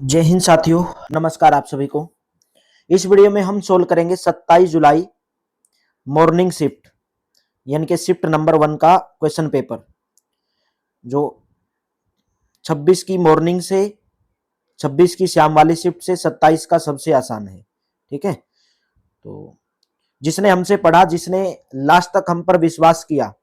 जय हिंद साथियों, नमस्कार आप सभी को। इस वीडियो में हम सोल्व करेंगे 27 जुलाई मॉर्निंग शिफ्ट यानी कि शिफ्ट नंबर 1 का क्वेश्चन पेपर, जो 26 की मॉर्निंग से 26 की शाम वाली शिफ्ट से 27 का सबसे आसान है। ठीक है, तो जिसने हमसे पढ़ा, जिसने लास्ट तक हम पर विश्वास किया,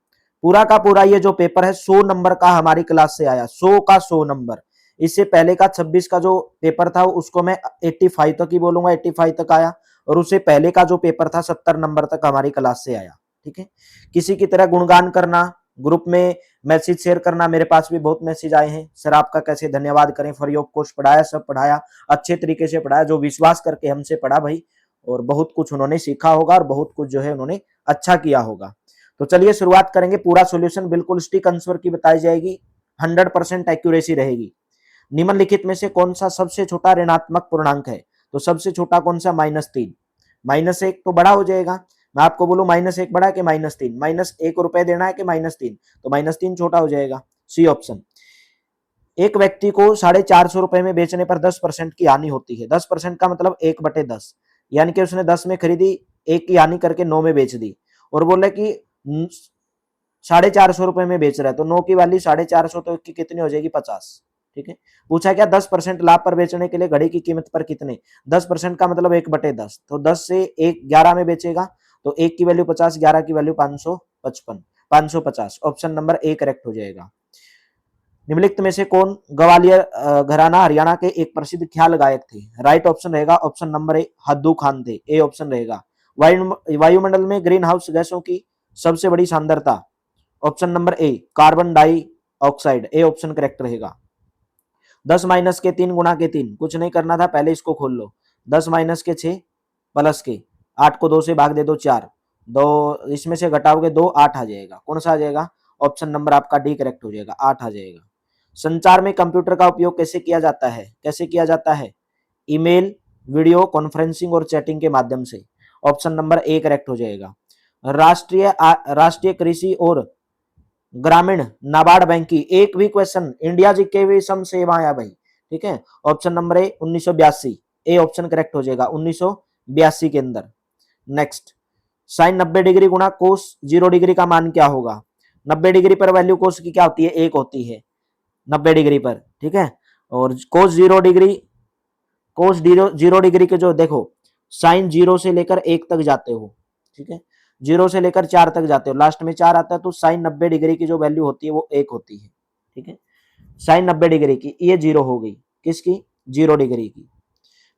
पूरा का पूरा ये जो पेपर है 100 नंबर का हमारी क्लास से आया, 100 का 100 नंबर। इससे पहले का 26 का जो पेपर था उसको मैं 85 तक ही बोलूंगा, 85 तक आया। और उससे पहले का जो पेपर था 70 नंबर तक हमारी क्लास से आया। ठीक है, किसी की तरह गुणगान करना, ग्रुप में मैसेज शेयर करना, मेरे पास भी बहुत मैसेज आए हैं, सर आपका कैसे धन्यवाद करें, फॉर योर कोर्स पढ़ाया, सब पढ़ाया, अच्छे तरीके से पढ़ाया। जो विश्वास करके हमसे पढ़ा भाई, और बहुत कुछ उन्होंने सीखा होगा और बहुत कुछ जो है उन्होंने अच्छा किया होगा। तो चलिए शुरुआत करेंगे। पूरा सॉल्यूशन बिल्कुल स्टिक आंसर की बताई जाएगी, 100% एक्यूरेसी रहेगी। निम्नलिखित में से कौन सा सबसे छोटा ऋणात्मक पूर्णांक है? तो सबसे छोटा कौन सा? -3। -1 तो बड़ा हो जाएगा। मैं आपको बोलूं -1 बड़ा है कि -3? -1 रुपए देना है कि -3? तो -3 छोटा हो जाएगा। C option. एक व्यक्ति को 450 रुपए में बेचने पर 10% की हानि होती है। 10% का मतलब 1/10, यानी कि उसने 10 में खरीदी, 1 की हानि करके 9 में बेच दी, और बोले कि 450 रुपए में बेच रहा है, तो 9 की वैल्यू 450, तो की कितनी हो जाएगी? 50। ठीक है, पूछा क्या 10% लाभ पर बेचने के लिए घड़ी की कीमत पर कितने? 10% का मतलब 1/10, तो 10 से 1 11 में बेचेगा, तो 1 की वैल्यू 50, 11 की value 555, 550। Option number A correct हो जाएगा। निम्नलिखित में से कौन ग्वालियर घराना हरियाणा के एक प्रसिद्ध ख्याल गायक थे? राइट ऑप्शन रहेगा ऑप्शन नंबर ए, हद्दू खान थे। ए ऑप्शन रहेगा। वायुमंडल में ग्रीन हाउस गैसों की सबसे बड़ी सांद्रता? ऑप्शन नंबर ए, कार्बन डाई ऑक्साइड। ए ऑप्शन करेक्ट रहेगा। 10 माइनस के 3 गुणा के 3, कुछ नहीं करना था, पहले इसको खोल लो। 10 माइनस के 6 प्लस के 8 को 2 से भाग दे दो 4, 2 इसमें से घटाओगे 2, 8 आ जाएगा। कौन सा आ जाएगा? ऑप्शन नंबर आपका डी करेक्ट हो जाएगा, 8 आ जाएगा। संचार में कंप्यूटर का उपयोग कैसे किया जाता है? कैसे किया जाता है? ईमेल, वीडियो कॉन्फ्रेंसिंग और चैटिंग के माध्यम से। ऑप्शन नंबर ए करेक्ट हो जाएगा। राष्ट्रीय कृषि और ग्रामीण नाबार्ड बैंक की एक भी क्वेश्चन इंडिया जी के भी सम से आया भाई। ठीक है, ऑप्शन नंबर ए 1982। ए ऑप्शन करेक्ट हो जाएगा 1982 के अंदर। नेक्स्ट, साइन 90 डिग्री गुणा कोस 0 डिग्री का मान क्या होगा? 90 डिग्री पर वैल्यू कोस की क्या होती है? 1 होती है 90 डिग्री पर। ठीक है, और कोस 0 डिग्री, कोस 0 डिग्री के जो देखो, साइन 0 से लेकर 1 तक जाते हो। ठीक है, 0 से लेकर 4 तक जाते हो, लास्ट में 4 आता है, तो साइन 90 डिग्री की जो वैल्यू होती है वो 1 होती है। ठीक है, साइन 90 डिग्री की ये 0 हो गई, किसकी? 0 डिग्री की।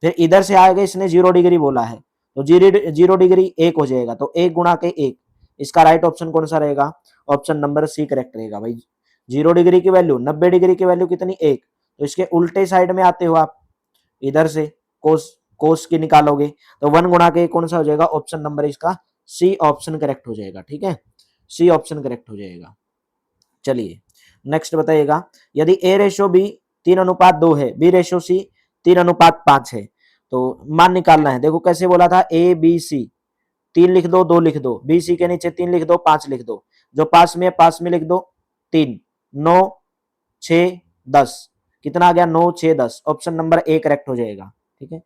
फिर इधर से आएगा, इसने 0 डिग्री बोला है, तो 0 डिग्री 1 हो जाएगा, तो 1 गुणा के 1। इसका राइट ऑप्शन कौन सा रहेगा? ऑप्शन नंबर सी करेक्ट रहेगा भाई। 0 डिग्री की वैल्यू, 90 डिग्री की वैल्यू कितनी? 1, तो इसके उल्टे साइड में आते हो आप, इधर से कोस कोस की निकालोगे, तो 1 गुणा के कौन सा हो जाएगा? ऑप्शन नंबर इसका सी ऑप्शन करेक्ट हो जाएगा। ठीक है, सी ऑप्शन करेक्ट हो जाएगा। चलिए नेक्स्ट बताइएगा, यदि A/B 3:2 है, B/C 3:5 है, तो मान निकालना है। देखो कैसे बोला था, ABC 3 लिख दो, 2 लिख दो, BC के नीचे 3 लिख दो, 5 लिख दो, जो पास में है पास में लिख दो 3, 9 6 10, कितना आ गया? 9 6 10। ऑप्शन नंबर ए करेक्ट हो जाएगा। ठीक है,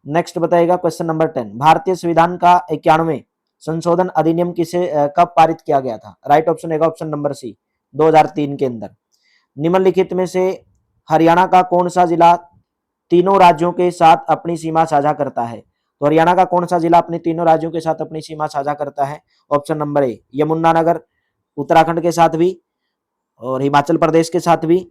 नेक्स्ट बताइएगा क्वेश्चन नंबर 10, भारतीय संविधान का 91वें संशोधन अधिनियम किसे कब पारित किया गया था? राइट ऑप्शन रहेगा ऑप्शन नंबर सी, 2003 के अंदर। निम्नलिखित में से हरियाणा का कौन सा जिला तीनों राज्यों के साथ अपनी सीमा साझा करता है? तो हरियाणा का कौन सा जिला अपने तीनों राज्यों के साथ अपनी सीमा साझा करता है? ऑप्शन नंबर ए, यमुनानगर, उत्तराखंड के साथ भी, और हिमाचल प्रदेश के साथ भी,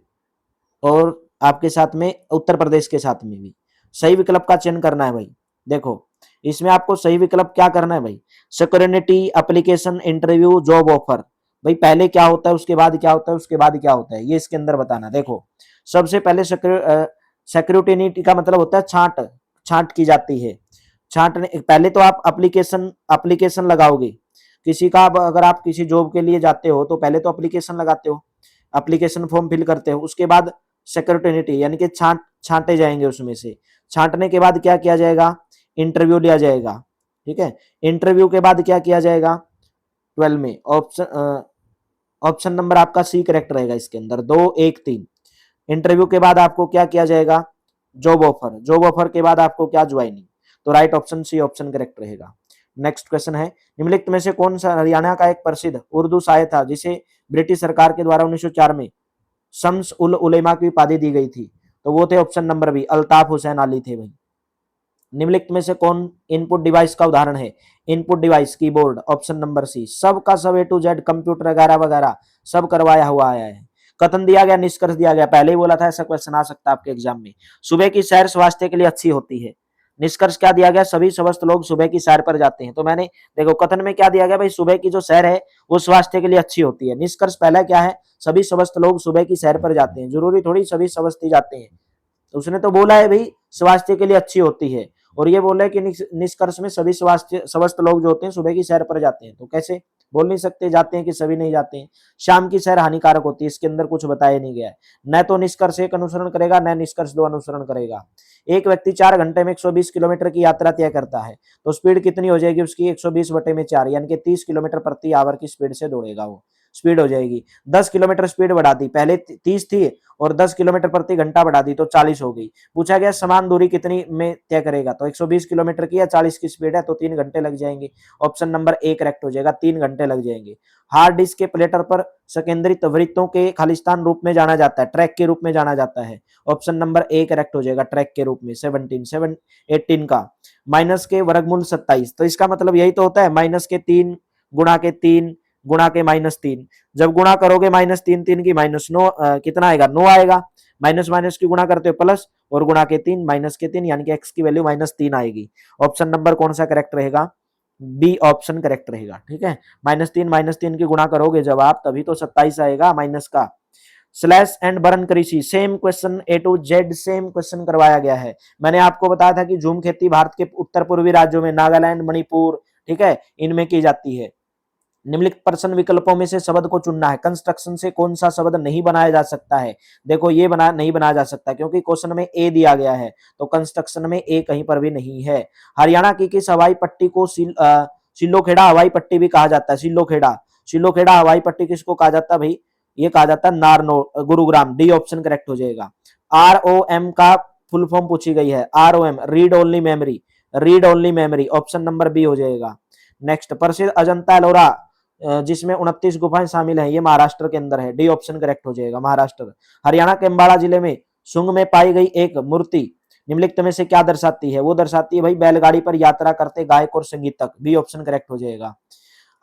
और आपके साथ में उत्तर प्रदेश के साथ में भी। सही विकल्प का चयन करना है भाई। देखो इसमें आपको सही विकल्प क्या करना है भाई? Security, application, interview, job offer. भाई पहले क्या होता है, उसके बाद क्या होता है, उसके बाद क्या होता है, ये इसके अंदर बताना। देखो सबसे पहले सिक्योरिटी का मतलब होता है छांट, छांट की जाती है। छांटने पहले तो आप एप्लीकेशन एप्लीकेशन लगाओगे किसी का। अगर आप किसी जॉब के लिए जाते हो तो पहले तो एप्लीकेशन लगाते हो, एप्लीकेशन फॉर्म फिल करते हो, उसके बाद सिक्योरिटी यानी कि छांटे जाएंगे उसमें से। छांटने के बाद क्या किया जाएगा? इंटरव्यू लिया जाएगा। ठीक है, इंटरव्यू के बाद क्या किया जाएगा? 12 में ऑप्शन ऑप्शन नंबर आपका सी करेक्ट रहेगा इसके अंदर, 2 1 3। इंटरव्यू के बाद आपको क्या किया जाएगा? जॉब ऑफर, जॉब ऑफर के बाद आपको क्या, ज्वाइनिंग। तो right option C option correct रहेगा। नेक्स्ट क्वेश्चन है, निम्नलिखित में से कौन सा हरियाणा का एक प्रसिद्ध उर्दू शायर था जिसे ब्रिटिश सरकार के द्वारा 1904 में शम्स उल उलेमा की उपाधि दी गई थी? तो वो थे option number B, Altaf Hussain Ali थे भाई। निम्नलिखित में से कौन इनपुट डिवाइस का उदाहरण है? Input device keyboard, option number C. सब का सब A to Z कंप्यूटर वगैरह वगैरह सब करवाया हुआ आया है। कथन दिया गया, निष्कर्ष दिया गया, पहले ही बोला था ऐसा क्वेश्चन आ सकता है आपके एग्जाम में। सुबह की सैर स्वास्थ्य के लिए अच्छी होती है। निष्कर्ष क्या दिया गया? सभी स्वस्थ लोग सुबह की सैर पर जाते हैं। तो मैंने देखो कथन में क्या दिया गया भाई, सुबह की जो सैर है वो स्वास्थ्य के लिए अच्छी होती है। निष्कर्ष पहला क्या है? सभी स्वस्थ लोग सुबह की सैर पर जाते हैं। जरूरी थोड़ी सभी स्वस्थ ही जाते हैं। तो उसने तो बोला है भाई स्वास्थ्य के लिए अच्छी होती है, और ये बोला है कि निष्कर्ष में सभी स्वास्थ्य स्वस्थ लोग जो होते हैं सुबह की सैर पर जाते हैं। तो कैसे बोल नहीं सकते जाते हैं कि सभी नहीं जाते हैं। शाम की सैर हानिकारक होती है, इसके अंदर कुछ बताया नहीं गया है। न तो निष्कर्ष एक अनुसरण करेगा, न निष्कर्ष दो अनुसरण करेगा। एक व्यक्ति 4 घंटे में 120 किलोमीटर की यात्रा तय करता है, तो स्पीड कितनी हो जाएगी उसकी? 120/4 यानी कि 30 किलोमीटर प्रति आवर की स्पीड से दौड़ेगा वो। स्पीड हो जाएगी 10 किलोमीटर स्पीड बढ़ा दी, पहले 30 थी और 10 किलोमीटर प्रति घंटा बढ़ा दी तो 40 हो गई। पूछा गया समान दूरी कितनी में तय करेगा? तो 120 किलोमीटर की या 40 की स्पीड है तो 3 घंटे लग जाएंगे। ऑप्शन नंबर ए करेक्ट हो जाएगा, 3 घंटे लग जाएंगे। हार्ड डिस्क के प्लेटर पर संकेंद्रित वृत्तों के खालिस्तान रूप में जाना जाता है, ट्रैक के रूप में जाना जाता है। ऑप्शन नंबर ए करेक्ट हो जाएगा, ट्रैक के रूप में। 18 का माइनस के वर्गमूल 27, तो इसका मतलब यही तो होता है माइनस के 3 गुणा के 3 गुणा के -3। जब गुणा करोगे -3 3 की -9 कितना आएगा? 9 आएगा। माइनस माइनस की गुणा करते हो प्लस, और गुणा के 3 माइनस के 3 यानी कि एक्स की वैल्यू -3 आएगी। ऑप्शन नंबर कौन सा करेक्ट रहेगा? बी ऑप्शन करेक्ट रहेगा। ठीक है, -3 की गुणा करोगे जब आप, तभी तो 27 आएगा माइनस का। स्लैश एंड बर्न कृषि same question, A to Z same question करवाया गया है। मैंने आपको बताया था कि झूम खेती भारत के उत्तर पूर्वी राज्यों में, नागालैंड, मणिपुर, ठीक है, इनमें की जाती है। निम्नलिखित प्रश्न विकल्पों में से शब्द को चुनना है। कंस्ट्रक्शन से कौन सा शब्द नहीं बनाया जा सकता है? देखो ये नहीं बनाया जा सकता क्योंकि क्वेश्चन में ए दिया गया है, तो कंस्ट्रक्शन में ए कहीं पर भी नहीं है। हरियाणा की किस हवाई पट्टी को सिल्लोखेड़ा हवाई पट्टी भी कहा जाता है? सिल्लोखेड़ा, सिल्लोखेड़ा हवाई पट्टी किसको कहा जाता है भाई? ये कहा जाता है नारनो गुरुग्राम। डी ऑप्शन करेक्ट हो जाएगा। ROM का फुल फॉर्म पूछी गई है। ROM read only memory, read only memory. Option number B हो जाएगा। नेक्स्ट, प्रसिद्ध अजंता एलोरा जिसमें 29 गुफाएं शामिल हैं, ये महाराष्ट्र के अंदर है। डी ऑप्शन करेक्ट हो जाएगा, महाराष्ट्र। हरियाणा के अम्बाड़ा जिले में सुंग में पाई गई एक मूर्ति निम्नलिखित में से क्या दर्शाती है? वो दर्शाती है भाई बैलगाड़ी पर यात्रा करते गायक और संगीतक। बी ऑप्शन करेक्ट हो जाएगा।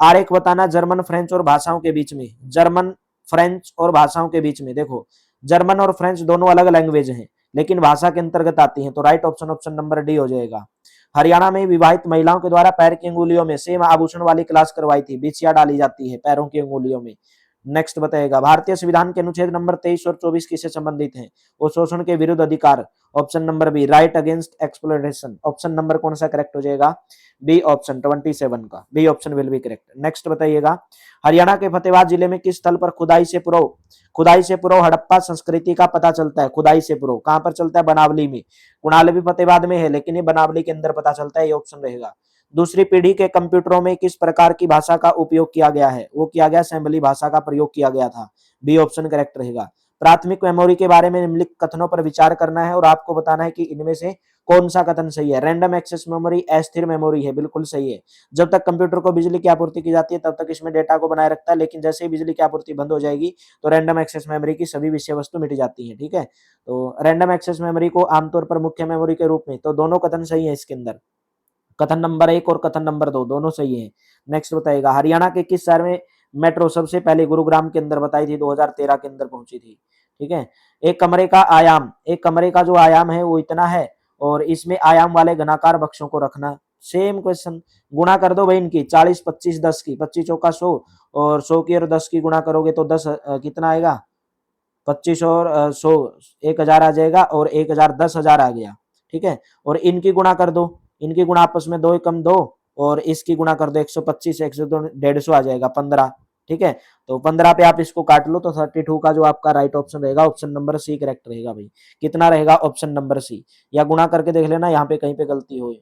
आरेख बताना जर्मन, फ्रेंच और भाषाओं के बीच में। जर्मन, फ्रेंच और भाषाओं के बीच में, देखो जर्मन और फ्रेंच दोनों अलग लैंग्वेज हैं लेकिन भाषा के अंतर्गत आती हैं, तो right option option number D हो जाएगा। हरियाणा में विवाहित महिलाओं के द्वारा पैर की अंगुलियों में सेम आभूषण वाली क्लास करवाई थी, बिछिया डाली जाती है पैरों की अंगुलियों में। नेक्स्ट बताएगा, भारतीय संविधान के अनुच्छेद नंबर 23 और 24 किससे संबंधित हैं? वो शोषण के विरुद्ध अधिकार। Option number B, right against exploitation. Option number कौन सा करेक्ट हो जाएगा? बी ऑप्शन 27 का, B option will be correct. Next बताइएगा, हरियाणा के फतेहाबाद जिले में किस स्थल पर खुदाई से पूर्व हड़प्पा संस्कृति का पता चलता है? खुदाई से पूर्व कहां पर चलता है? बनावली में। कुणाल भी फतेहाबाद में है लेकिन ये बनावली के अंदर पता चलता है, ये ऑप्शन रहेगा। दूसरी पीढ़ी के कंप्यूटरों में किस प्रकार की भाषा का उपयोग किया गया है? वो किया गया असेंबली भाषा का प्रयोग किया गया था। बी ऑप्शन करेक्ट रहेगा। प्राथमिक मेमोरी के बारे में निम्नलिखित कथनों पर विचार करना है और आपको बताना है कि इनमें से कौन सा कथन सही है। रैंडम एक्सेस मेमोरी अस्थिर मेमोरी है, बिल्कुल सही है। जब तक कंप्यूटर को बिजली की आपूर्ति की जाती है तब तक इसमें डेटा को बनाए रखता है, लेकिन जैसे ही बिजली की आपूर्ति बंद हो जाएगी तो रैंडम एक्सेस मेमोरी की सभी विषय वस्तु मिट जाती है। ठीक है, तो रैंडम एक्सेस मेमोरी को आमतौर पर मुख्य मेमोरी के रूप में, तो दोनों कथन सही है इसके अंदर। कथन नंबर 1 और कथन नंबर 2 दोनों सही है। नेक्स्ट बताइएगा, हरियाणा के किस शहर में मेट्रो सबसे पहले? गुरुग्राम के अंदर बताई थी, 2013 के अंदर पहुंची थी। ठीक है, एक कमरे का जो आयाम है वो इतना है और इसमें आयाम वाले घनाकार बक्सों को रखना। सेम क्वेश्चन, गुणा कर दो भाई इनकी, 40 25 10 की, 25 चौका 100 और 100 की और 10 की गुणा करोगे तो 10 कितना आएगा? 25 और 100 1000 आ जाएगा और 1000 10,000 आ गया। ठीक है, और इनकी गुणा कर दो, इनकी गुणा आपस में 2 एकम 2 और इसकी गुणा कर दो 125 102 150 आ जाएगा 15। ठीक है, तो 15 पे आप इसको काट लो तो 32 का जो आपका राइट ऑप्शन रहेगा ऑप्शन नंबर सी करेक्ट रहेगा भाई। कितना रहेगा? ऑप्शन नंबर सी, या गुणा करके देख लेना यहाँ पे कहीं पे गलती हो।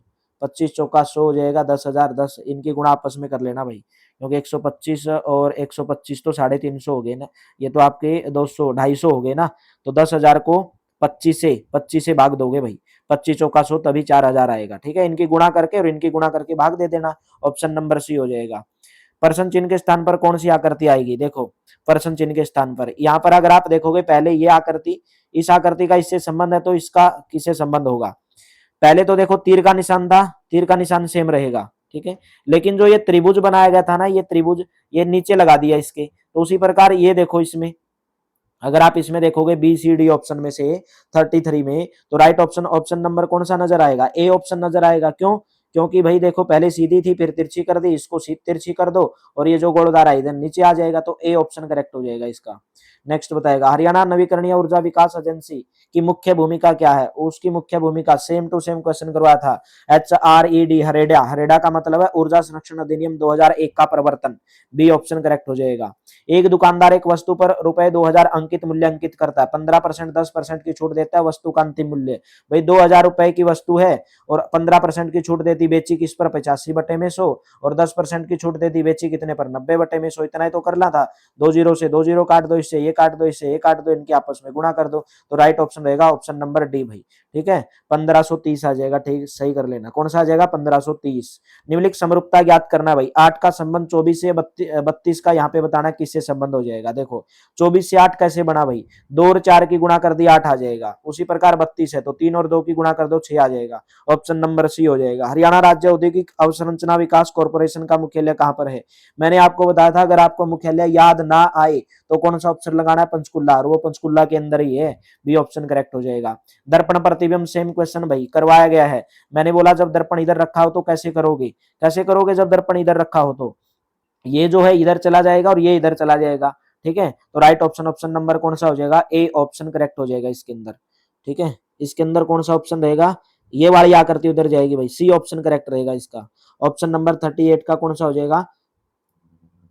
25 चौका 100 हो जाएगा 10,000 10, इनकी गुणा आपस में कर लेना भाई, क्योंकि 125 और 125 तो 350 हो गए ना, ये तो आपके 200 250 हो गए ना, तो 10,000 को 25 से भाग दोगे भाई, 25 चौका 100 तभी 4000 आएगा। ठीक है, इनकी गुणा करके और इनकी गुणा करके भाग दे देना, ऑप्शन नंबर सी हो जाएगा। प्रश्न चिन्ह के स्थान पर कौन सी आकृति आएगी? देखो प्रश्न चिन्ह के स्थान पर यहाँ पर अगर आप देखोगे पहले ये आकृति, इस आकृति का इससे संबंध है तो इसका किससे संबंध होगा? पहले तो देखो तीर का निशान था, तीर का निशान सेम रहेगा। ठीक है, लेकिन जो ये त्रिभुज बनाया गया था ना, ये त्रिभुज ये नीचे लगा दिया इसके, तो उसी प्रकार ये देखो इसमें अगर आप इसमें देखोगे बी सी डी ऑप्शन में से 33 में, तो राइट ऑप्शन ऑप्शन नंबर कौन सा नजर आएगा? ए ऑप्शन नजर आएगा। क्यों? क्योंकि भाई देखो पहले सीधी थी फिर तिरछी कर दी, इसको तिरछी कर दो और ये जो गोलदार है इधर नीचे आ जाएगा, तो ए ऑप्शन करेक्ट हो जाएगा इसका। नेक्स्ट बताएगा, हरियाणा नवीकरणीय ऊर्जा विकास एजेंसी की मुख्य भूमिका क्या है? उसकी मुख्य भूमिका सेम टू सेम क्वेश्चन करवाया था, HRED हरेडा, हरेडा का मतलब है ऊर्जा संरक्षण अधिनियम 2001 का प्रवर्तन, बी ऑप्शन करेक्ट हो जाएगा। एक दुकानदार एक वस्तु पर रुपए 2000 अंकित मूल्य अंकित करता है, 15% 10% की छूट देता है वस्तु का अंतिम मूल्य। भाई 2000 रुपए की वस्तु है और 15% की छूट देती, बेची किस पर? 85/100, और 10% की छूट देती, बेची कितने पर? 90/100। इतना ही तो करना था, 2 जीरो से 2 जीरो काट दो, इससे ये काट दो, इससे ये काट दो, इनके आपस में गुणा कर दो, तो राइट ऑप्शन रहेगा ऑप्शन नंबर डी भाई। ठीक है, 1530 आ जाएगा। ठीक, सही कर लेना, कौन सा आ जाएगा? 1530। निम्नलिखित समरूपता ज्ञात करना भाई, 8 का संबंध 24 से 32 का यहाँ पे बताना किससे संबंध हो जाएगा। देखो 24 से 8 कैसे बना भाई? 2 और 4 की गुणा कर दी 8 आ जाएगा, उसी प्रकार 32 है तो 3 और 2 की गुणा कर दो 6 आ जाएगा, ऑप्शन नंबर सी हो जाएगा। हरियाणा राज्य औद्योगिक अवसंरचना विकास कॉर्पोरेशन का मुख्यालय कहाँ पर है? मैंने आपको बताया था अगर आपको मुख्यालय याद ना आए तो कौन सा ऑप्शन लगाना है? पंचकुला, और वो पंचकुला के अंदर ही है, बी ऑप्शन करेक्ट हो जाएगा। दर्पण प्रतिबिंब सेम क्वेश्चन भाई करवाया गया है। मैंने बोला जब दर्पण इधर रखा हो तो कैसे करोगे? कैसे करोगे जब दर्पण इधर रखा हो? तो ये जो है इधर चला जाएगा और ये इधर चला जाएगा। ठीक है, तो राइट ऑप्शन ऑप्शन नंबर कौन सा हो जाएगा? ए ऑप्शन करेक्ट हो जाएगा इसके अंदर। ठीक है, इसके अंदर कौन सा ऑप्शन रहेगा? ये वाली आकृति उधर जाएगी भाई, सी ऑप्शन करेक्ट रहेगा इसका। ऑप्शन नंबर 38 का कौन सा हो जाएगा?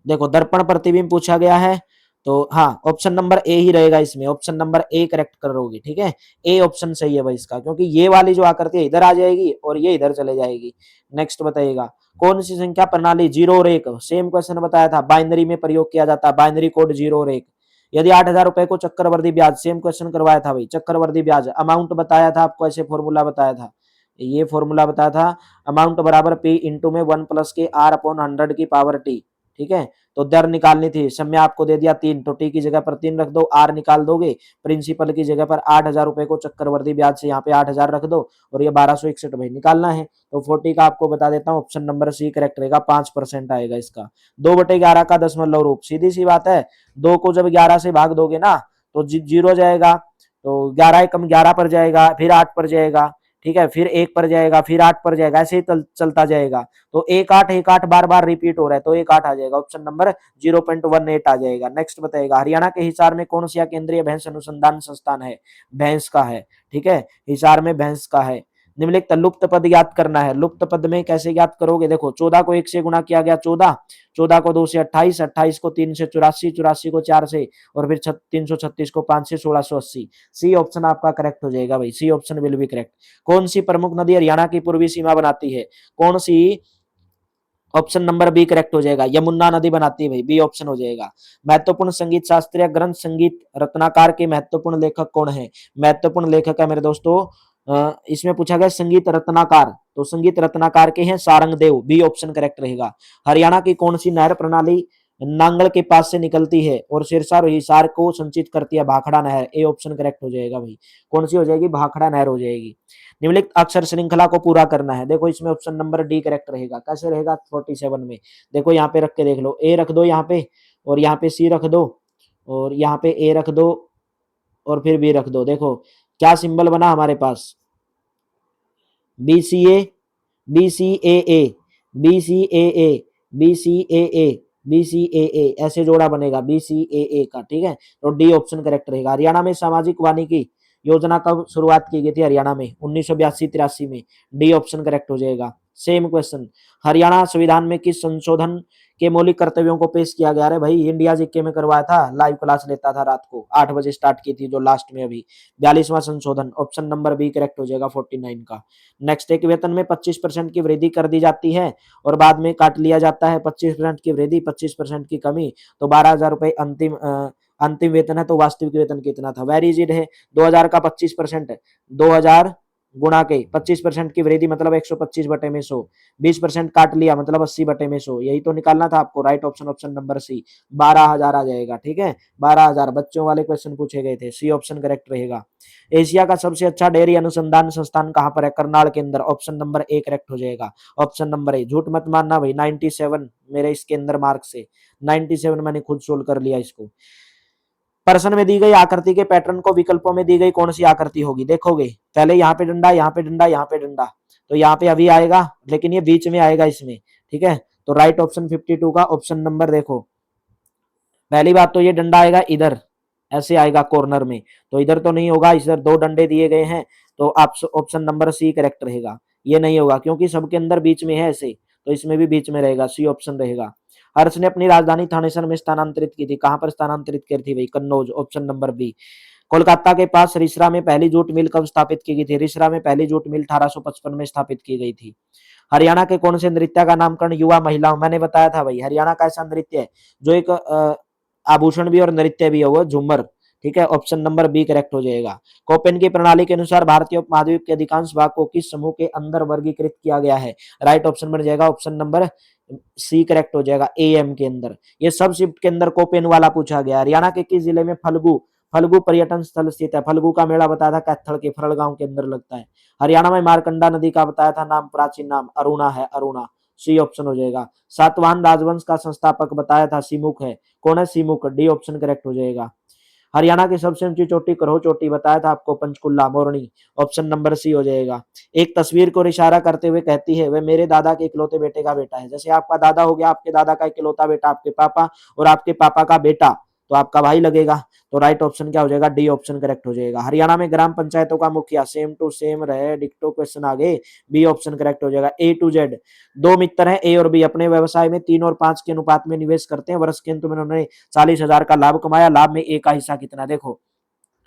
देखो दर्पण प्रतिबिंब पूछा गया है तो हाँ ऑप्शन नंबर ए ही रहेगा इसमें, ऑप्शन नंबर ए करेक्ट करोगे। ठीक है, ए ऑप्शन सही है भाई इसका, क्योंकि ये वाली जो आकृति है इधर आ जाएगी और ये इधर चले जाएगी। नेक्स्ट बताइएगा, कौन सी संख्या प्रणाली 0 और 1 सेम क्वेश्चन बताया था, बाइनरी में प्रयोग किया जाता है, बाइनरी कोड 0 और 1। यदि 8000 रुपए को चक्रवर्ती ब्याज, सेम क्वेश्चन करवाया था भाई, चक्रवर्ती ब्याज अमाउंट बताया था आपको, ऐसे फॉर्मूला बताया था, ये फॉर्मूला बताया था, अमाउंट बराबर पी इंटू में 1 प्लस के आर अपॉन 100 की पावर टी। ठीक है, तो दर निकालनी थी, समय आपको दे दिया 3, तो टी की जगह पर 3 रख दो, आर निकाल दोगे, प्रिंसिपल की जगह पर 8000 रुपए को चक्रवर्ती ब्याज से यहाँ पे 8000 रख दो और ये 1261 भाई निकालना है, तो 40 का आपको बता देता हूँ ऑप्शन नंबर सी करेक्ट रहेगा, 5% आएगा इसका। 2/11 का दशमलव रूप, सीधी सी बात है, 2 को जब 11 से भाग दोगे ना तो 0 जाएगा, तो 11 कम 11 पर जाएगा, फिर 8 पर जाएगा, ठीक है, फिर 1 पर जाएगा, फिर 8 पर जाएगा, ऐसे ही चलता जाएगा, तो 1 8 बार बार रिपीट हो रहा है, तो 1 8 आ जाएगा, ऑप्शन नंबर 0.18 आ जाएगा। नेक्स्ट बताएगा, हरियाणा के हिसार में कौन सा केंद्रीय भैंस अनुसंधान संस्थान है? भैंस का है। ठीक है, हिसार में भैंस का है। निम्नलिखित लुप्त पद ज्ञात करना है, लुप्त पद में कैसे ज्ञात करोगे? देखो 14 को 1 से गुणा किया गया 14, 14 को 2 से 28, 28 को 3 से 84, 84 को 4 से, और फिर 336 को 5 से 1680। सी ऑप्शन आपका करेक्ट हो जाएगा भाई, C option will be correct. कौन सी प्रमुख नदी हरियाणा की पूर्वी सीमा बनाती है? कौन सी? ऑप्शन नंबर बी करेक्ट हो जाएगा, यमुना नदी बनाती है भाई, बी ऑप्शन हो जाएगा। महत्वपूर्ण संगीत शास्त्रीय ग्रंथ संगीत रत्नाकर के महत्वपूर्ण लेखक कौन है? महत्वपूर्ण लेखक है मेरे दोस्तों, इसमें पूछा गया संगीत रत्नाकर, तो संगीत रत्नाकर के हैं सारंगदेव, बी ऑप्शन करेक्ट रहेगा। हरियाणा की कौन सी नहर प्रणाली नांगल के पास से निकलती है और सिरसा और हिसार को संचित करती है? भाखड़ा नहर, ए ऑप्शन करेक्ट हो जाएगा भाई। कौन सी हो जाएगी? भाखड़ा नहर हो जाएगी। निम्नलिखित अक्षर श्रृंखला को पूरा करना है, देखो इसमें ऑप्शन नंबर डी करेक्ट रहेगा। कैसे रहेगा? 47 में देखो यहाँ पे रख के देख लो, ए रख दो यहाँ पे, और यहाँ पे सी रख दो, और यहाँ पे ए रख दो, और फिर बी रख दो। देखो क्या सिंबल बना हमारे पास, बी सी ए, बी सी ए ए, बी सी ए ए, बी सी ए ए, बी सी ए ए, ऐसे जोड़ा बनेगा बी सी ए ए का। ठीक है, तो डी ऑप्शन करेक्ट रहेगा। हरियाणा में सामाजिक वानिकी योजना कब शुरुआत की गई थी? हरियाणा में 1982-83 में, डी ऑप्शन करेक्ट हो जाएगा। सेम क्वेश्चन, हरियाणा संविधान में किस संशोधन के मौलिक कर्तव्यों को पेश किया गया? अरे भाई इंडिया जीके में करवाया था, लाइव क्लास लेता था रात को 8 बजे स्टार्ट की थी जो लास्ट में अभी, 42वां संशोधन, ऑप्शन नंबर बी करेक्ट हो जाएगा 49 का। नेक्स्ट, एक वेतन में 25% की वृद्धि कर दी जाती है और बाद में काट लिया जाता है 25% की वृद्धि 25% की कमी, तो 12,000 रुपए अंतिम अंतिम वेतन है तो वास्तविक वेतन कितना था। वेरी इजी है, 2000 का 25% है, 2000 गुणा के 25% की वृद्धि मतलब 125 बटे में 100, 20% काट लिया मतलब 80 बटे में 100, यही तो निकालना था आपको। Right option option number C, 12,000 आ जाएगा। ठीक है, 12,000 बच्चों वाले क्वेश्चन पूछे गए थे, सी ऑप्शन करेक्ट रहेगा। एशिया का सबसे अच्छा डेयरी अनुसंधान संस्थान कहाँ पर है, करनाल के अंदर, ऑप्शन नंबर ए करेक्ट हो जाएगा। ऑप्शन नंबर ए, झूठ मत मानना भाई, 97 मेरे इसके अंदर मार्क से 97 मैंने खुद सोल्व कर लिया इसको। प्रश्न में दी गई आकृति के पैटर्न को विकल्पों में दी गई कौन सी आकृति होगी, देखोगे पहले यहाँ पे डंडा, यहाँ पे डंडा, यहाँ पे डंडा, तो यहाँ पे अभी आएगा लेकिन ये बीच में आएगा इसमें। ठीक है, तो राइट ऑप्शन 52 का ऑप्शन नंबर देखो, पहली बात तो ये डंडा आएगा इधर, ऐसे आएगा कॉर्नर में, तो इधर तो नहीं होगा, इधर दो डंडे दिए गए हैं, तो आप ऑप्शन नंबर सी करेक्ट रहेगा। ये नहीं होगा क्योंकि सबके अंदर बीच में है ऐसे, तो इसमें भी बीच में रहेगा, सी ऑप्शन रहेगा। हर्ष ने अपनी राजधानी थानेसर में स्थानांतरित की थी, कहां पर स्थानांतरित की थी भाई, Kannauj, option number B. Kolkata के पास रिसरा में पहली जूट मिल कब स्थापित की गई थी, रिसरा में पहली जूट मिल 1855 में स्थापित की गई थी। हरियाणा के कौन से नृत्य का नामकरण युवा महिलाओं, मैंने बताया था भाई, हरियाणा का ऐसा नृत्य है जो एक आभूषण भी और नृत्य भी है, वो झूमर। ठीक है, ऑप्शन नंबर बी करेक्ट हो जाएगा। कोपेन की प्रणाली के अनुसार भारतीय उपमहाद्वीप के अधिकांश भाग को किस समूह के अंदर वर्गीकृत किया गया है, राइट ऑप्शन बन जाएगा ऑप्शन नंबर सी करेक्ट हो जाएगा, एएम के अंदर। ये सब शिफ्ट के अंदर कोपेन वाला पूछा गया। हरियाणा के किस जिले में फल्गु फल्गु पर्यटन स्थल स्थित है, फल्गु का मेला बताया था कैथल के फरल गांव के अंदर लगता है। हरियाणा में मारकंडा नदी का बताया था नाम, प्राचीन नाम अरुणा है, अरुणा, सी ऑप्शन हो जाएगा। सातवाहन राजवंश का संस्थापक बताया था सिमुक है, कौन है, सिमुक, डी ऑप्शन करेक्ट हो जाएगा। हरियाणा की सबसे ऊंची चोटी करो चोटी बताया था आपको, पंचकुला, मोरनी, ऑप्शन नंबर सी हो जाएगा। एक तस्वीर को इशारा करते हुए कहती है वह मेरे दादा के इकलौते बेटे का बेटा है, जैसे आपका दादा हो गया, आपके दादा का इकलौता बेटा आपके पापा, और आपके पापा का बेटा तो आपका भाई लगेगा, तो राइट ऑप्शन क्या हो जाएगा, डी ऑप्शन करेक्ट हो जाएगा। हरियाणा में ग्राम पंचायतों का मुखिया सेम टू सेम रहे, डिक्टो क्वेश्चन आगे, बी ऑप्शन करेक्ट हो जाएगा। ए टू जेड, दो मित्र हैं ए और बी, अपने व्यवसाय में 3 और 5 के अनुपात में निवेश करते हैं, वर्ष के अंत में उन्होंने 40,000 का लाभ कमाया, लाभ में ए का हिस्सा कितना, देखो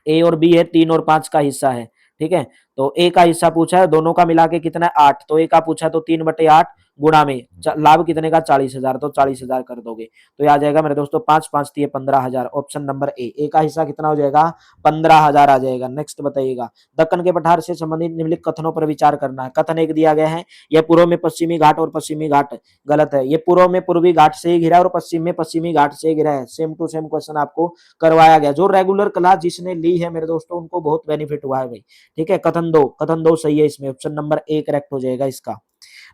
ए और बी है, 3 और 5 का हिस्सा है। ठीक है, तो ए का हिस्सा पूछा है, दोनों का मिला के कितना है 8, तो ए का पूछा तो 3/8 गुणा में लाभ कितने का 40,000, तो 40,000 कर दोगे तो आ जाएगा मेरे दोस्तों 5 5 दिए 15,000, ऑप्शन नंबर ए का हिस्सा कितना हो जाएगा 15,000 आ जाएगा। नेक्स्ट बताइएगा, दक्कन के पठार से संबंधित निम्नलिखित कथनों पर विचार करना है। कथन एक दिया गया है, यह पूर्व में पश्चिमी घाट और पश्चिमी घाट, गलत है, ये पूर्व में पूर्वी घाट से घिरा और पश्चिम में पश्चिमी घाट से घिरा है, सेम टू सेम क्वेश्चन आपको करवाया गया। जो रेगुलर क्लास जिसने ली है मेरे दोस्तों उनको बहुत बेनिफिट हुआ है भाई। ठीक है, कथन दो सही है, इसमें ऑप्शन नंबर ए करेक्ट हो जाएगा इसका।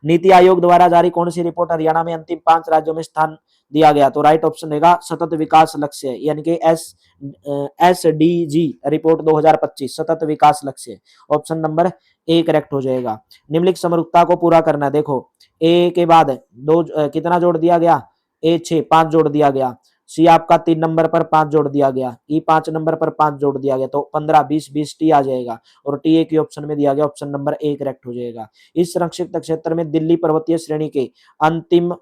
नीति आयोग द्वारा जारी कौन सी रिपोर्ट हरियाणा में अंतिम 5 राज्यों में स्थान दिया गया, तो राइट ऑप्शन रहेगा सतत विकास लक्ष्य, यानी कि SDG रिपोर्ट 2025 सतत विकास लक्ष्य, ऑप्शन नंबर ए करेक्ट हो जाएगा। निम्नलिखित समरूपता को पूरा करना, देखो ए के बाद दो कितना जोड़ दिया गया, ए 6 5 जोड़ दिया गया, सी आपका 3 नंबर पर 5 जोड़ दिया गया, ई 5 नंबर पर 5 जोड़ दिया गया, तो 15 20 20 टी आ जाएगा, और टी ए की ऑप्शन में दिया गया, ऑप्शन नंबर ए करेक्ट हो जाएगा। इस संरक्षित क्षेत्र में दिल्ली पर्वतीय श्रेणी के अंतिम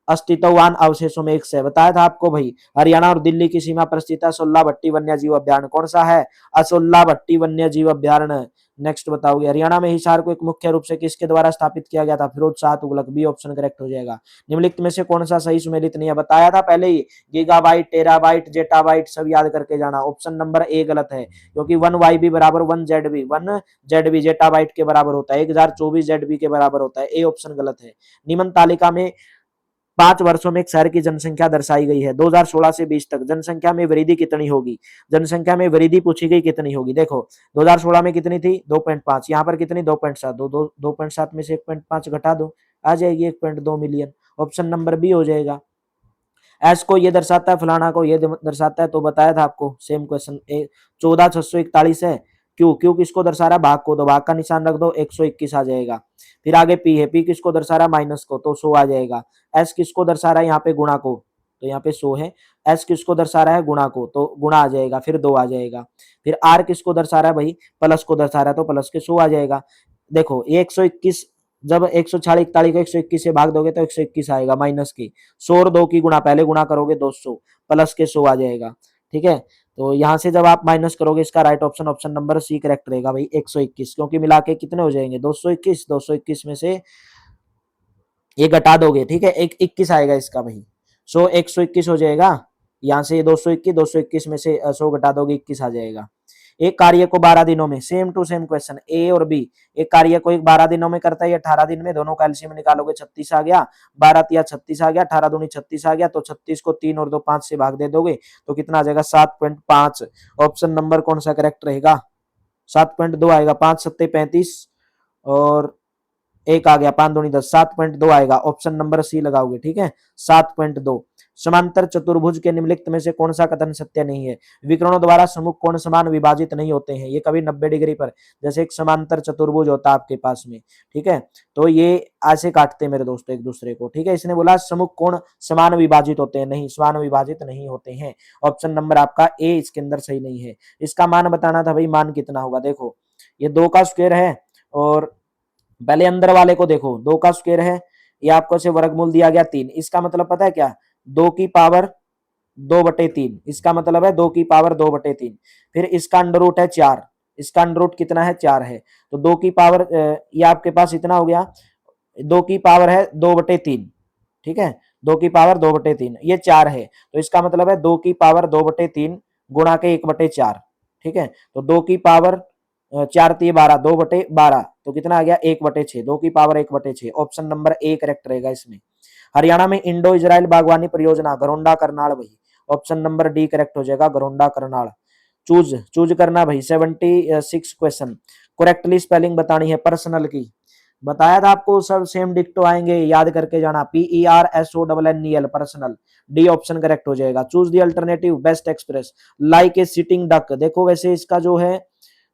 अस्तित्ववान अवशेषों में एक से बताया था आपको भाई, हरियाणा और दिल्ली की सीमा पर स्थित असोल्ला भट्टी वन्य जीव अभ्यारण्य कौन सा है, असोल्ला भट्टी वन्य जीव अभ्यारण्य। नेक्स्ट बताओगे, हरियाणा में हिसार को एक मुख्य रूप से किसके द्वारा स्थापित किया गया था, Firoz Shah Tughlaq, B option correct हो जाएगा। निम्नलिखित में से कौन सा सही सुमेलित नहीं है, बताया था पहले ही, गीगाबाइट, टेराबाइट, जेटाबाइट सब याद करके जाना, ऑप्शन नंबर ए गलत है, क्योंकि 1YB बराबर 1 ZB जेटाबाइट के बराबर होता है, 1024 ZB के बराबर होता है, ए ऑप्शन गलत है। निम्न तालिका में 5 वर्षों में एक शहर की जनसंख्या दर्शाई गई है, 2016 से 20 तक जनसंख्या में वृद्धि कितनी होगी, जनसंख्या में वृद्धि पूछी गई कितनी होगी, देखो 2016 में कितनी थी 2.5, यहाँ पर कितनी 2.7, 2.7 में से 1.5 घटा दो, आ जाएगी 1.2 मिलियन, ऑप्शन नंबर बी हो जाएगा। एस को ये दर्शाता है, फलाना को ये दर्शाता है, तो बताया था आपको सेम क्वेश्चन, 14,641 है, क्यू किसको दर्शा रहा है, भाग को, तो भाग का निशान रख दो 121 आ जाएगा। फिर आगे पी है, पी किसको दर्शा रहा है, माइनस को, तो 100 आ जाएगा। एस किसको दर्शा रहा है, यहाँ पे गुणा को, तो यहाँ पे 100 है। एस किसको दर्शा रहा है, गुणा को, तो गुणा आ जाएगा, फिर 2 आ जाएगा। फिर आर किसको दर्शा रहा है भाई, प्लस को दर्शा रहा है, तो प्लस के 100 आ जाएगा। देखो ये 121, जब 146 को 121 से भाग दोगे तो 121 आएगा, माइनस की 100 और 2 की गुणा पहले गुणा करोगे 200, प्लस के 100 आ जाएगा। ठीक है, तो यहां से जब आप माइनस करोगे इसका right option option number C correct रहेगा भाई, 121, क्योंकि मिला के कितने हो जाएंगे 221 में से ये घटा दोगे, ठीक है, एक 21 आएगा इसका भाई, 121 हो जाएगा, यहाँ से 221, 221 में से 100 घटा दोगे 21 आ जाएगा। एक कार्य को 12 दिनों में, सेम टू सेम क्वेश्चन, ए और बी, एक कार्य को एक 12 दिनों में करता है, 18 दिन में, दोनों का एलसीएम निकालोगे 36 आ गया, 12 तिया 36 आ गया, 18 दूनी 36 आ गया, तो 36 को 3 और 2 5 से भाग दे दोगे तो कितना आ जाएगा 7.5। ऑप्शन नंबर कौन सा करेक्ट रहेगा? 7.2 आएगा, 5 सत्ते 35 और एक आ गया, 5 दूनी 10, 7.2 आएगा, ऑप्शन नंबर सी लगाओगे, ठीक है 7.2। समांतर चतुर्भुज के निम्नलिखित में से कौन सा कथन सत्य नहीं है? विकर्णों द्वारा सम्मुख कोण समान विभाजित नहीं होते हैं, ये कभी 90 डिग्री पर, जैसे एक समांतर चतुर्भुज होता है आपके पास में, ठीक है, तो ये ऐसे काटते हैं मेरे दोस्तों एक दूसरे को, ठीक है। इसने बोला सम्मुख कोण समान विभाजित होते हैं, नहीं, समान विभाजित नहीं होते हैं। ऑप्शन नंबर आपका ए इसके अंदर सही नहीं है। इसका मान बताना था भाई, मान कितना होगा? देखो ये 2 का स्क्वायर है और पहले अंदर वाले को देखो, 2 का स्क्वायर है, ये आपको से वर्गमूल दिया गया 3, इसका मतलब पता है क्या? 2 की पावर 2/3, इसका मतलब है 2 की पावर 2/3। फिर इसका अंडर रूट है 4, इसका अंडर रूट कितना है? 4 है, तो 2 की पावर ये आपके पास इतना हो गया, 2 की पावर है 2/3, ठीक है, 2 की पावर 2/3, ये 4 है, तो इसका मतलब है 2 की पावर 2/3 गुणा के 1/4, ठीक है, तो 2 की पावर 4 3 12, 2/12, तो कितना आ गया 1/6, 2 की power 1/6। Option number A correct रहेगा इसमें। हरियाणा में इंडो इजराइल बागवानी परियोजना घरोंडा करनाल, वही ऑप्शन नंबर डी करेक्ट हो जाएगा, घरोंडा करनाल। चूज चूज करना भाई, 76 क्वेश्चन, करेक्टली स्पेलिंग बतानी है पर्सनल की, बताया था आपको, सब सेम डिक्टो आएंगे, याद करके जाना, PERSONNEL personal, D option correct हो जाएगा। Choose the alternative best express, like a sitting duck, देखो वैसे इसका जो है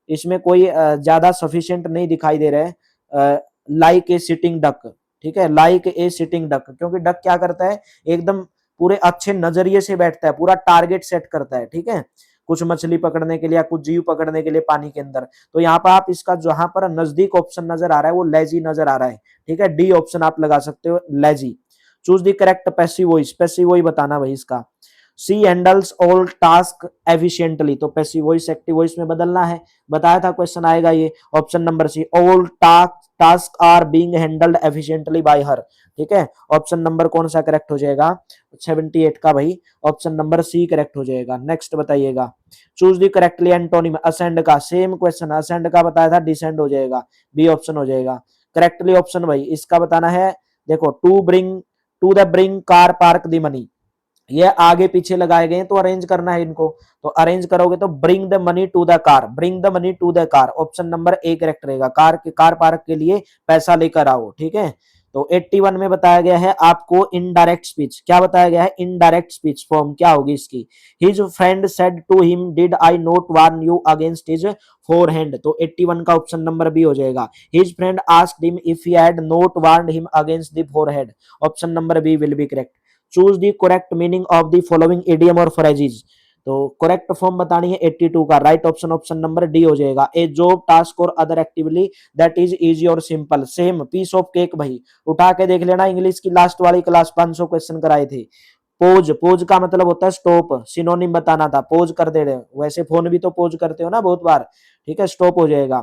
इसमें कोई ज्यादा सफिशिएंट नहीं दिखाई दे रहा है, लाइक ए सिटिंग डक, ठीक है, लाइक ए सिटिंग डक, क्योंकि डक क्या करता है एकदम पूरे अच्छे नजरिए से बैठता है, पूरा टारगेट सेट करता है, ठीक है, कुछ मछली पकड़ने के लिए, कुछ जीव पकड़ने के लिए पानी के अंदर, तो यहाँ पर आप इसका जहां पर नजदीक ऑप्शन नजर आ रहा है वो लेजी नजर आ रहा है, ठीक है, डी ऑप्शन आप लगा सकते हो, lazy. Choose the correct passive voice, passive voice बताना भाई इसका। C handles all task efficiently, तो पैसिव वॉइस एक्टिव वॉइस में बदलना है, बताया था क्वेश्चन आएगा ये, option number C, all task are being handled efficiently by her, ठीक है, ऑप्शन नंबर कौन सा करेक्ट हो जाएगा? 78 का भाई, ऑप्शन नंबर सी करेक्ट हो जाएगा। नेक्स्ट बताइएगा, choose the correctly antonym, ascend का, सेम क्वेश्चन, असेंड का बताया था, डिसेंड हो जाएगा, बी ऑप्शन हो जाएगा। करेक्टली ऑप्शन भाई इसका बताना है, देखो to the bring car park the money, ये आगे पीछे लगाए गए हैं तो अरेंज करना है इनको, तो अरेंज करोगे तो bring the money to the car, bring the money to the car, option number A correct रहेगा, कार पार्क के लिए पैसा लेकर आओ, ठीक है। तो 81 में बताया गया है आपको इनडायरेक्ट स्पीच, क्या बताया गया है? इनडायरेक्ट स्पीच फॉर्म क्या होगी इसकी? His friend said to him did I not warn you against his forehand, तो 81 का ऑप्शन नंबर बी हो जाएगा, his friend asked him if he had not warned him against the forehead, option number B will be correct. Choose the correct meaning of the following idiom और phrases, तो correct form बतानी है 82 का, right option option number D हो जाएगा। A job task और other activity that is easy और simple, same piece of cake, भाई उठा के देख लेना, इंग्लिश की लास्ट वाली क्लास 500 क्वेश्चन कराए थे। पोज, पोज का मतलब होता है स्टॉप, सिनोनिम बताना था, पोज कर दे रहे, वैसे फोन भी तो पोज करते हो ना बहुत बार, ठीक है, स्टॉप हो जाएगा।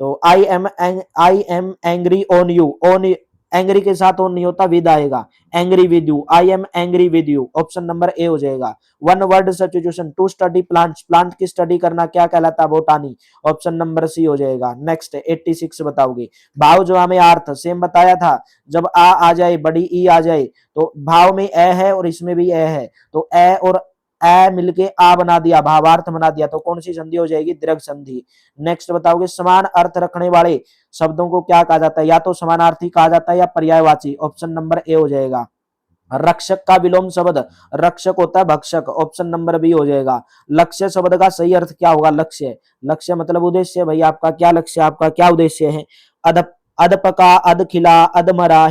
तो I am angry on you, on angry के साथ ऑन नहीं होता, विद आएगा, angry with you, I am angry with you, option number A हो जाएगा। One word substitution, to study plants, plant की स्टडी करना क्या कहलाता है? बोटानी, ऑप्शन नंबर सी हो जाएगा। नेक्स्ट 86 बताओगे, भाव जवाब में अर्थ, सेम बताया था, जब आ जाए, बड़ी ई आ जाए, तो भाव में ए है और इसमें भी ए है, तो ए और ए मिलके आ बना दिया, भावार्थ बना दिया, तो कौन सी संधि हो जाएगी? दीर्घ संधि। नेक्स्ट बताओगे, समान अर्थ रखने वाले शब्दों को क्या कहा जाता है? या तो समानार्थी कहा जाता है या पर्यायवाची, ऑप्शन नंबर ए हो जाएगा। रक्षक का विलोम शब्द, रक्षक होता है भक्षक, ऑप्शन नंबर बी हो जाएगा। लक्ष्य शब्द का सही अर्थ क्या होगा? लक्ष्य, लक्ष्य मतलब उद्देश्य, भाई आपका क्या लक्ष्य, आपका क्या उद्देश्य है? अध अध पका, अध खिला, अधमरा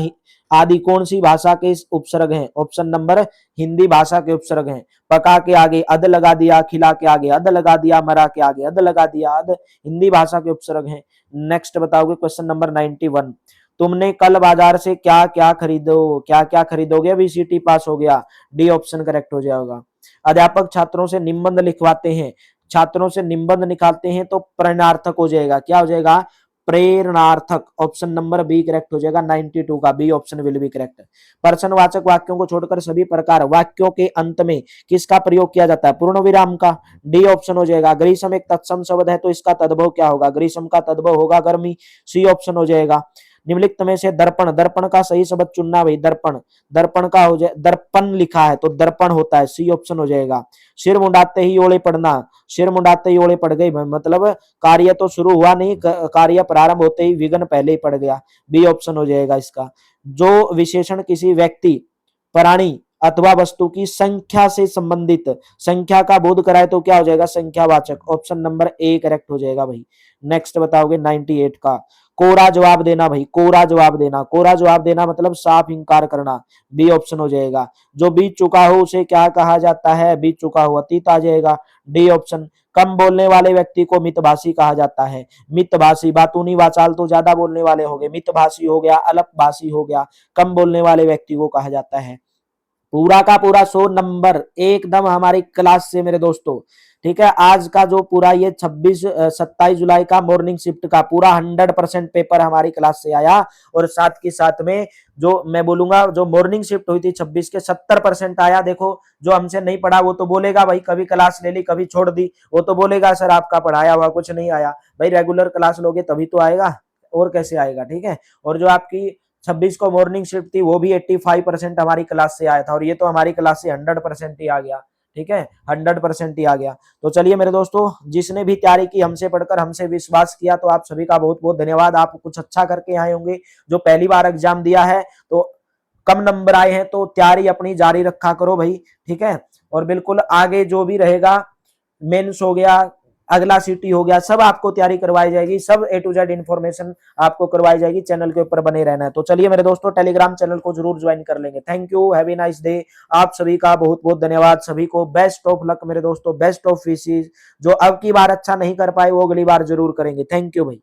आदि कौन सी भाषा के उपसर्ग हैं? ऑप्शन नंबर हिंदी भाषा के उपसर्ग हैं। पका के आगे अध लगा दिया, खिला के आगे अध लगा दिया, मरा के आगे अध लगा दिया, अध हिंदी भाषा के उपसर्ग हैं। नेक्स्ट बताओगे क्वेश्चन नंबर 91, तुमने कल बाजार से क्या क्या खरीदोगे? अभी सीटी पास हो गया, डी ऑप्शन करेक्ट हो जाएगा। अध्यापक छात्रों से निबंध लिखवाते हैं, छात्रों से निबंध निकालते हैं तो प्रश्नार्थक हो जाएगा, क्या हो जाएगा? प्रेरणार्थक, ऑप्शन नंबर बी करेक्ट हो जाएगा 92 का, B option will be correct. प्रश्नवाचक वाक्यों को छोड़कर सभी प्रकार वाक्यों के अंत में किसका प्रयोग किया जाता है? पूर्ण विराम का, डी ऑप्शन हो जाएगा। ग्रीष्म एक तत्सम शब्द है तो इसका तद्भव क्या होगा? ग्रीष्म का तद्भव होगा गर्मी, सी ऑप्शन हो जाएगा। निम्नलिखित में से दर्पण, दर्पण का सही शब्द चुनना भाई, दर्पण, दर्पण का हो जाए, दर्पण लिखा है तो दर्पण होता है, सी ऑप्शन हो जाएगा। सिर मुंडाते ही ओले पड़ना, सिर मुंडाते ही ओले पड़ गई, मतलब कार्य तो शुरू हुआ नहीं, कार्य प्रारंभ होते ही विघ्न पहले ही पड़ गया, बी ऑप्शन हो जाएगा इसका। जो विशेषण किसी व्यक्ति, प्राणी अथवा वस्तु की संख्या से संबंधित संख्या का बोध कराए तो क्या हो जाएगा? संख्यावाचक, ऑप्शन नंबर ए करेक्ट हो जाएगा भाई। नेक्स्ट बताओगे 98 का। कोरा जवाब देना भाई, कोरा जवाब देना, कोरा जवाब देना मतलब साफ इंकार करना, बी ऑप्शन हो जाएगा। जो बीत चुका हो उसे क्या कहा जाता है? बीत चुका हो, अतीत आ जाएगा, डी ऑप्शन। कम बोलने वाले व्यक्ति को मितभाषी कहा जाता है, मितभाषी, बातूनी वाचाल तो ज्यादा बोलने वाले हो गए, मितभाषी हो गया, अल्पभाषी हो गया, कम बोलने वाले व्यक्ति को कहा जाता है। पूरा का पूरा 100 नंबर एकदम हमारी क्लास से मेरे दोस्तों, ठीक है। आज का जो पूरा ये 27 जुलाई का मॉर्निंग शिफ्ट का पूरा 100% पेपर हमारी क्लास से आया, और साथ के साथ में जो मैं बोलूंगा जो मॉर्निंग शिफ्ट हुई थी 26 के 70% आया। देखो जो हमसे नहीं पढ़ा वो तो बोलेगा भाई कभी क्लास ले ली कभी छोड़ दी, वो तो बोलेगा सर आपका पढ़ाया हुआ कुछ नहीं आया। भाई रेगुलर क्लास लोगे तभी तो आएगा, और कैसे आएगा, ठीक है। और जो आपकी 26 को मॉर्निंग शिफ्ट थी वो भी 85% हमारी क्लास से आया था, और ये तो हमारी क्लास से 100% ही आ गया, ठीक है, 100% ही आ गया। तो चलिए मेरे दोस्तों, जिसने भी तैयारी की हमसे पढ़कर हमसे विश्वास किया, तो आप सभी का बहुत बहुत धन्यवाद। आप कुछ अच्छा करके आए होंगे। जो पहली बार एग्जाम दिया है तो कम नंबर आए हैं तो तैयारी अपनी जारी रखा करो भाई, ठीक है। और बिल्कुल आगे जो भी रहेगा, मेंस हो गया, अगला सिटी हो गया, सब आपको तैयारी करवाई जाएगी, सब ए टू जेड इन्फॉर्मेशन आपको करवाई जाएगी। चैनल के ऊपर बने रहना है। तो चलिए मेरे दोस्तों, टेलीग्राम चैनल को जरूर ज्वाइन कर लेंगे। Thank you, have a nice day. आप सभी का बहुत बहुत धन्यवाद। सभी को बेस्ट ऑफ लक मेरे दोस्तों, बेस्ट ऑफ विशेस। जो अब की बार अच्छा नहीं कर पाए वो अगली बार जरूर करेंगे। थैंक यू भाई।